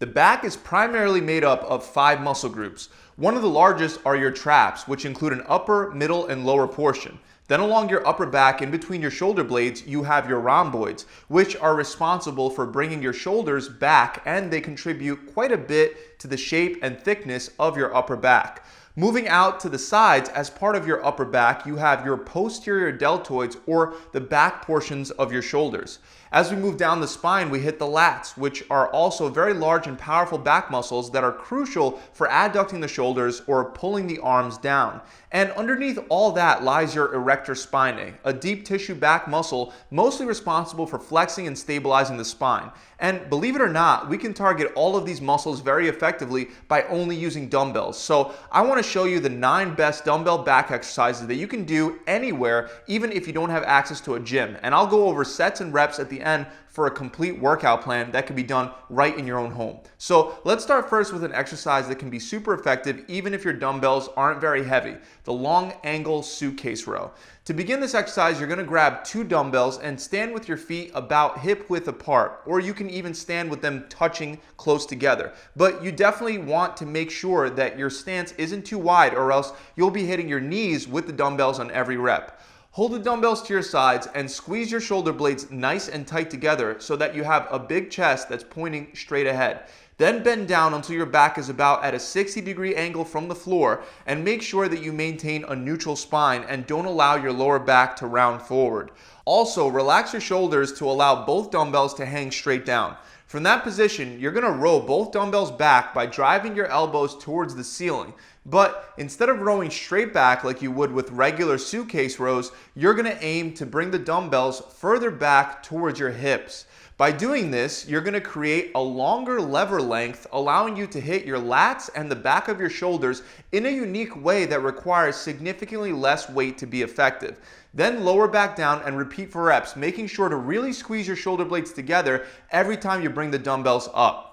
The back is primarily made up of 5 muscle groups. One of the largest are your traps, which include an upper, middle, and lower portion. Then along your upper back, in between your shoulder blades, you have your rhomboids, which are responsible for bringing your shoulders back, and they contribute quite a bit to the shape and thickness of your upper back. Moving out to the sides, as part of your upper back, you have your posterior deltoids, or the back portions of your shoulders. As we move down the spine, we hit the lats, which are also very large and powerful back muscles that are crucial for adducting the shoulders or pulling the arms down. And underneath all that lies your erector spinae, a deep tissue back muscle mostly responsible for flexing and stabilizing the spine. And believe it or not, we can target all of these muscles very effectively by only using dumbbells. So I want to show you the 9 best dumbbell back exercises that you can do anywhere, even if you don't have access to a gym. And I'll go over sets and reps at the end for a complete workout plan that can be done right in your own home. So let's start first with an exercise that can be super effective even if your dumbbells aren't very heavy, the long angle suitcase row. To begin this exercise, you're going to grab 2 dumbbells and stand with your feet about hip width apart, or you can even stand with them touching close together. But you definitely want to make sure that your stance isn't too wide, or else you'll be hitting your knees with the dumbbells on every rep. Hold the dumbbells to your sides and squeeze your shoulder blades nice and tight together so that you have a big chest that's pointing straight ahead. Then bend down until your back is about at a 60-degree angle from the floor, and make sure that you maintain a neutral spine and don't allow your lower back to round forward. Also, relax your shoulders to allow both dumbbells to hang straight down. From that position, you're going to row both dumbbells back by driving your elbows towards the ceiling. But instead of rowing straight back like you would with regular suitcase rows, you're going to aim to bring the dumbbells further back towards your hips. By doing this, you're going to create a longer lever length, allowing you to hit your lats and the back of your shoulders in a unique way that requires significantly less weight to be effective. Then lower back down and repeat for reps, making sure to really squeeze your shoulder blades together every time you bring the dumbbells up.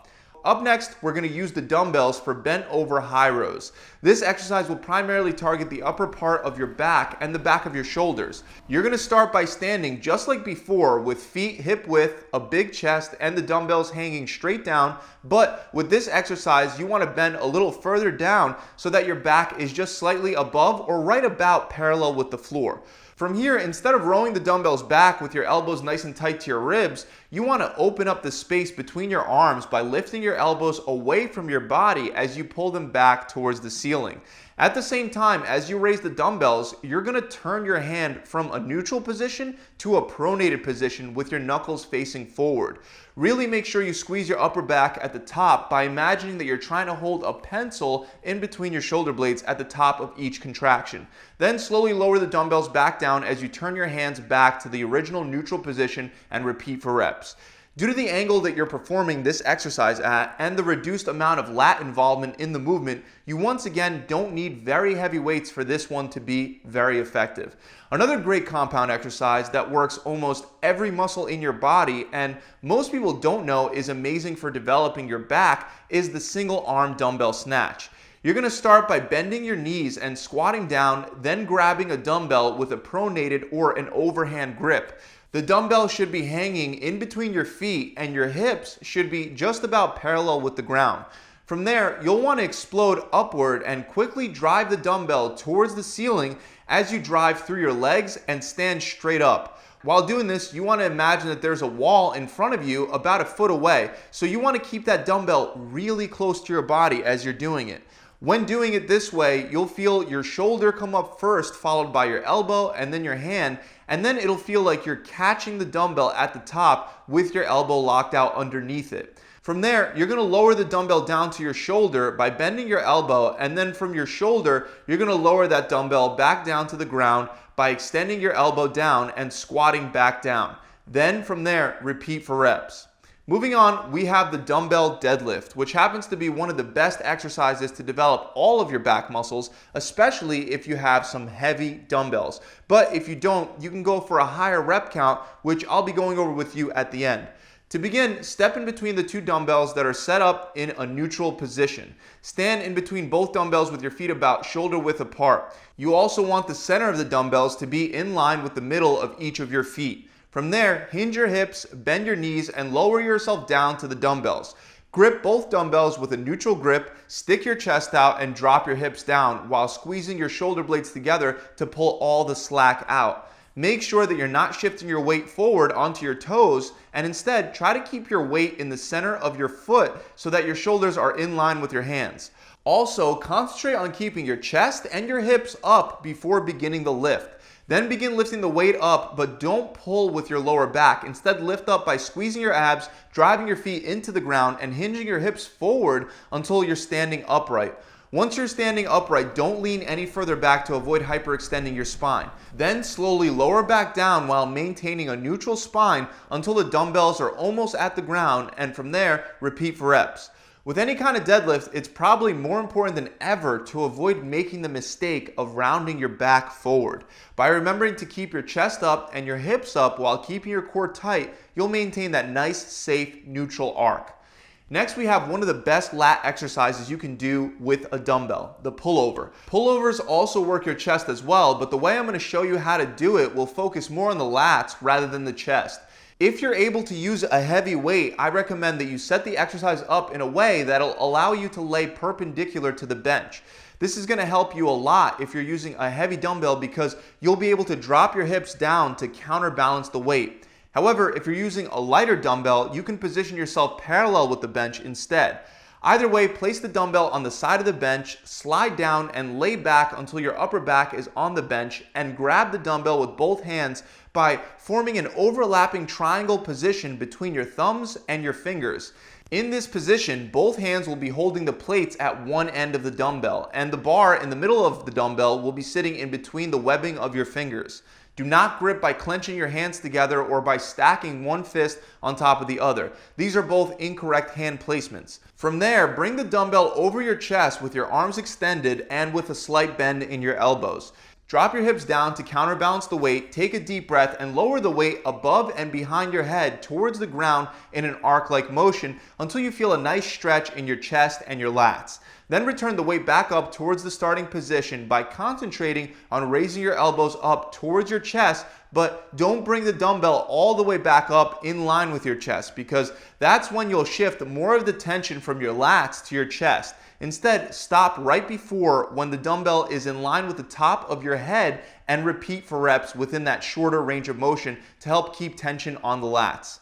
Up next, we're going to use the dumbbells for bent over high rows. This exercise will primarily target the upper part of your back and the back of your shoulders. You're going to start by standing just like before, with feet hip width, a big chest, and the dumbbells hanging straight down. But with this exercise, you want to bend a little further down so that your back is just slightly above or right about parallel with the floor. From here, instead of rowing the dumbbells back with your elbows nice and tight to your ribs, you want to open up the space between your arms by lifting your elbows away from your body as you pull them back towards the ceiling. At the same time, as you raise the dumbbells, you're going to turn your hand from a neutral position to a pronated position with your knuckles facing forward. Really make sure you squeeze your upper back at the top by imagining that you're trying to hold a pencil in between your shoulder blades at the top of each contraction. Then slowly lower the dumbbells back down as you turn your hands back to the original neutral position and repeat for reps. Due to the angle that you're performing this exercise at and the reduced amount of lat involvement in the movement, you once again don't need very heavy weights for this one to be very effective. Another great compound exercise that works almost every muscle in your body, and most people don't know is amazing for developing your back, is the single arm dumbbell snatch. You're going to start by bending your knees and squatting down, then grabbing a dumbbell with a pronated or an overhand grip. The dumbbell should be hanging in between your feet, and your hips should be just about parallel with the ground. From there, you'll want to explode upward and quickly drive the dumbbell towards the ceiling as you drive through your legs and stand straight up. While doing this, you want to imagine that there's a wall in front of you about a foot away, so you want to keep that dumbbell really close to your body as you're doing it. When doing it this way, you'll feel your shoulder come up first, followed by your elbow and then your hand, and then it'll feel like you're catching the dumbbell at the top with your elbow locked out underneath it. From there, you're going to lower the dumbbell down to your shoulder by bending your elbow, and then from your shoulder, you're going to lower that dumbbell back down to the ground by extending your elbow down and squatting back down. Then from there, repeat for reps. Moving on, we have the dumbbell deadlift, which happens to be one of the best exercises to develop all of your back muscles, especially if you have some heavy dumbbells. But if you don't, you can go for a higher rep count, which I'll be going over with you at the end. To begin, step in between the 2 dumbbells that are set up in a neutral position. Stand in between both dumbbells with your feet about shoulder width apart. You also want the center of the dumbbells to be in line with the middle of each of your feet. From there, hinge your hips, bend your knees, and lower yourself down to the dumbbells. Grip both dumbbells with a neutral grip, stick your chest out and drop your hips down while squeezing your shoulder blades together to pull all the slack out. Make sure that you're not shifting your weight forward onto your toes, and instead try to keep your weight in the center of your foot so that your shoulders are in line with your hands. Also, concentrate on keeping your chest and your hips up before beginning the lift. Then begin lifting the weight up, but don't pull with your lower back. Instead, lift up by squeezing your abs, driving your feet into the ground, and hinging your hips forward until you're standing upright. Once you're standing upright, don't lean any further back to avoid hyperextending your spine. Then slowly lower back down while maintaining a neutral spine until the dumbbells are almost at the ground, and from there, repeat for reps. With any kind of deadlift, it's probably more important than ever to avoid making the mistake of rounding your back forward. By remembering to keep your chest up and your hips up while keeping your core tight, you'll maintain that nice, safe, neutral arc. Next, we have one of the best lat exercises you can do with a dumbbell, the pullover. Pullovers also work your chest as well, but the way I'm going to show you how to do it will focus more on the lats rather than the chest. If you're able to use a heavy weight, I recommend that you set the exercise up in a way that'll allow you to lay perpendicular to the bench. This is going to help you a lot if you're using a heavy dumbbell because you'll be able to drop your hips down to counterbalance the weight. However, if you're using a lighter dumbbell, you can position yourself parallel with the bench instead. Either way, place the dumbbell on the side of the bench, slide down and lay back until your upper back is on the bench, and grab the dumbbell with both hands by forming an overlapping triangle position between your thumbs and your fingers. In this position, both hands will be holding the plates at one end of the dumbbell, and the bar in the middle of the dumbbell will be sitting in between the webbing of your fingers. Do not grip by clenching your hands together or by stacking one fist on top of the other. These are both incorrect hand placements. From there, bring the dumbbell over your chest with your arms extended and with a slight bend in your elbows. Drop your hips down to counterbalance the weight, take a deep breath, and lower the weight above and behind your head towards the ground in an arc-like motion until you feel a nice stretch in your chest and your lats. Then return the weight back up towards the starting position by concentrating on raising your elbows up towards your chest, but don't bring the dumbbell all the way back up in line with your chest because that's when you'll shift more of the tension from your lats to your chest. Instead, stop right before when the dumbbell is in line with the top of your head and repeat for reps within that shorter range of motion to help keep tension on the lats.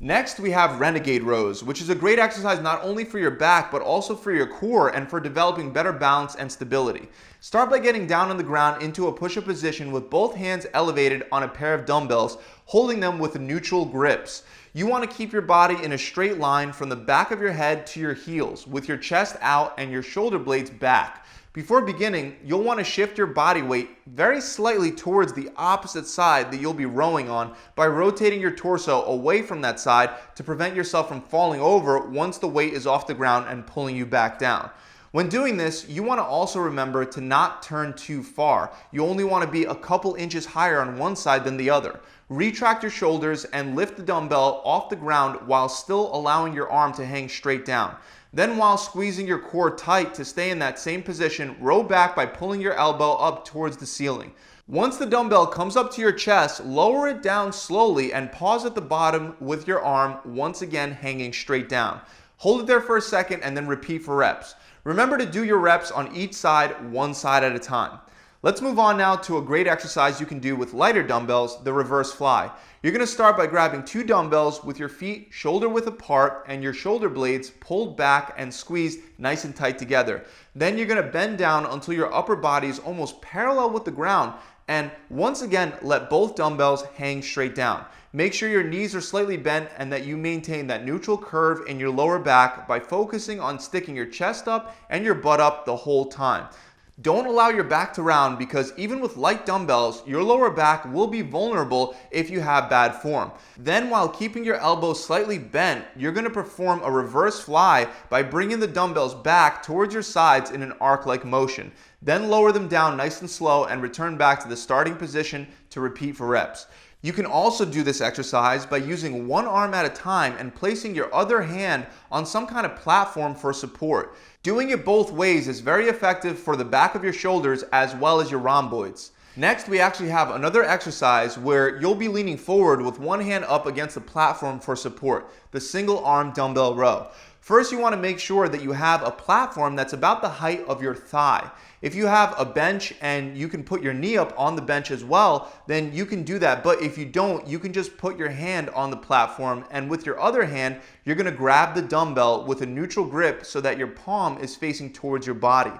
Next, we have Renegade Rows, which is a great exercise not only for your back, but also for your core and for developing better balance and stability. Start by getting down on the ground into a push-up position with both hands elevated on a pair of dumbbells, holding them with neutral grips. You want to keep your body in a straight line from the back of your head to your heels, with your chest out and your shoulder blades back. Before beginning, you'll want to shift your body weight very slightly towards the opposite side that you'll be rowing on by rotating your torso away from that side to prevent yourself from falling over once the weight is off the ground and pulling you back down. When doing this, you want to also remember to not turn too far. You only want to be a couple inches higher on one side than the other. Retract your shoulders and lift the dumbbell off the ground while still allowing your arm to hang straight down. Then while squeezing your core tight to stay in that same position, row back by pulling your elbow up towards the ceiling. Once the dumbbell comes up to your chest, lower it down slowly and pause at the bottom with your arm once again hanging straight down. Hold it there for a second and then repeat for reps. Remember to do your reps on each side, one side at a time. Let's move on now to a great exercise you can do with lighter dumbbells, the reverse fly. You're going to start by grabbing two dumbbells with your feet shoulder width apart and your shoulder blades pulled back and squeezed nice and tight together. Then you're going to bend down until your upper body is almost parallel with the ground, and once again let both dumbbells hang straight down. Make sure your knees are slightly bent and that you maintain that neutral curve in your lower back by focusing on sticking your chest up and your butt up the whole time. Don't allow your back to round because even with light dumbbells, your lower back will be vulnerable if you have bad form. Then while keeping your elbows slightly bent, you're going to perform a reverse fly by bringing the dumbbells back towards your sides in an arc-like motion. Then lower them down nice and slow and return back to the starting position to repeat for reps. You can also do this exercise by using one arm at a time and placing your other hand on some kind of platform for support. Doing it both ways is very effective for the back of your shoulders as well as your rhomboids. Next, we actually have another exercise where you'll be leaning forward with one hand up against the platform for support, the single arm dumbbell row. First, you want to make sure that you have a platform that's about the height of your thigh. If you have a bench and you can put your knee up on the bench as well, then you can do that. But if you don't, you can just put your hand on the platform, and with your other hand, you're going to grab the dumbbell with a neutral grip so that your palm is facing towards your body.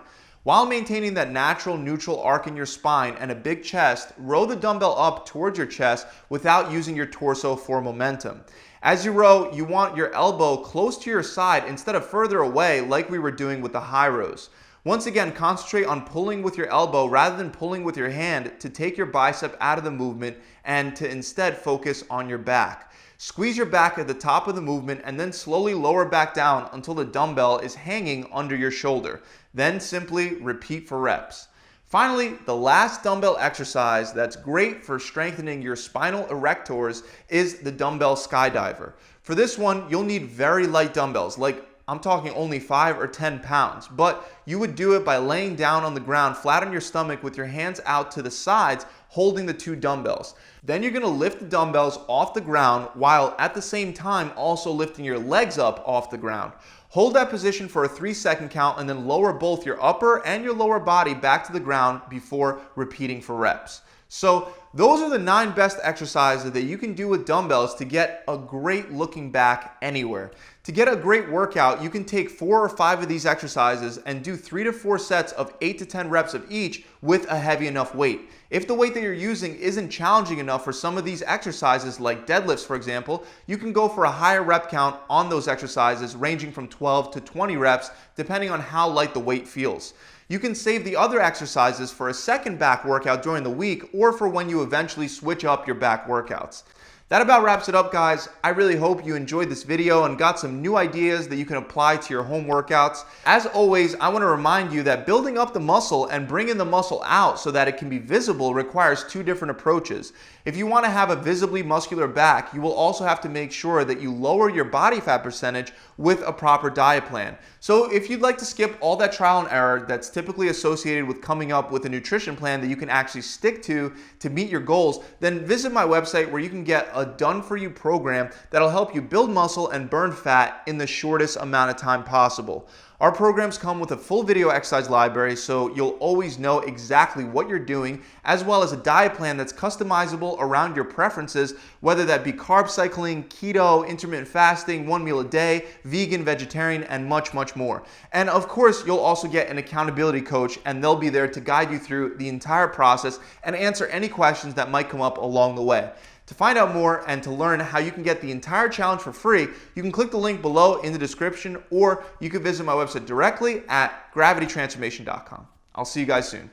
While maintaining that natural neutral arc in your spine and a big chest, row the dumbbell up towards your chest without using your torso for momentum. As you row, you want your elbow close to your side instead of further away like we were doing with the high rows. Once again, concentrate on pulling with your elbow rather than pulling with your hand to take your bicep out of the movement and to instead focus on your back. Squeeze your back at the top of the movement and then slowly lower back down until the dumbbell is hanging under your shoulder. Then simply repeat for reps. Finally, the last dumbbell exercise that's great for strengthening your spinal erectors is the dumbbell skydiver. For this one, you'll need very light dumbbells, like I'm talking only 5 or 10 pounds, but you would do it by laying down on the ground flat on your stomach with your hands out to the sides holding the 2 dumbbells. Then you're going to lift the dumbbells off the ground while at the same time also lifting your legs up off the ground. Hold that position for a 3-second count and then lower both your upper and your lower body back to the ground before repeating for reps. So those are the 9 best exercises that you can do with dumbbells to get a great looking back anywhere. To get a great workout, you can take 4 or 5 of these exercises and do 3 to 4 sets of 8 to 10 reps of each with a heavy enough weight. If the weight that you're using isn't challenging enough for some of these exercises, like deadlifts for example, you can go for a higher rep count on those exercises ranging from 12 to 20 reps depending on how light the weight feels. You can save the other exercises for a second back workout during the week or for when you eventually switch up your back workouts. That about wraps it up, guys. I really hope you enjoyed this video and got some new ideas that you can apply to your home workouts. As always, I want to remind you that building up the muscle and bringing the muscle out so that it can be visible requires 2 different approaches. If you want to have a visibly muscular back, you will also have to make sure that you lower your body fat percentage with a proper diet plan. So if you'd like to skip all that trial and error that's typically associated with coming up with a nutrition plan that you can actually stick to meet your goals, then visit my website where you can get a done-for-you program that'll help you build muscle and burn fat in the shortest amount of time possible. Our programs come with a full video exercise library so you'll always know exactly what you're doing, as well as a diet plan that's customizable around your preferences, whether that be carb cycling, keto, intermittent fasting, 1 meal a day, vegan, vegetarian, and much, much more. And of course, you'll also get an accountability coach, and they'll be there to guide you through the entire process and answer any questions that might come up along the way. To find out more and to learn how you can get the entire challenge for free, you can click the link below in the description, or you can visit my website directly at gravitytransformation.com. I'll see you guys soon.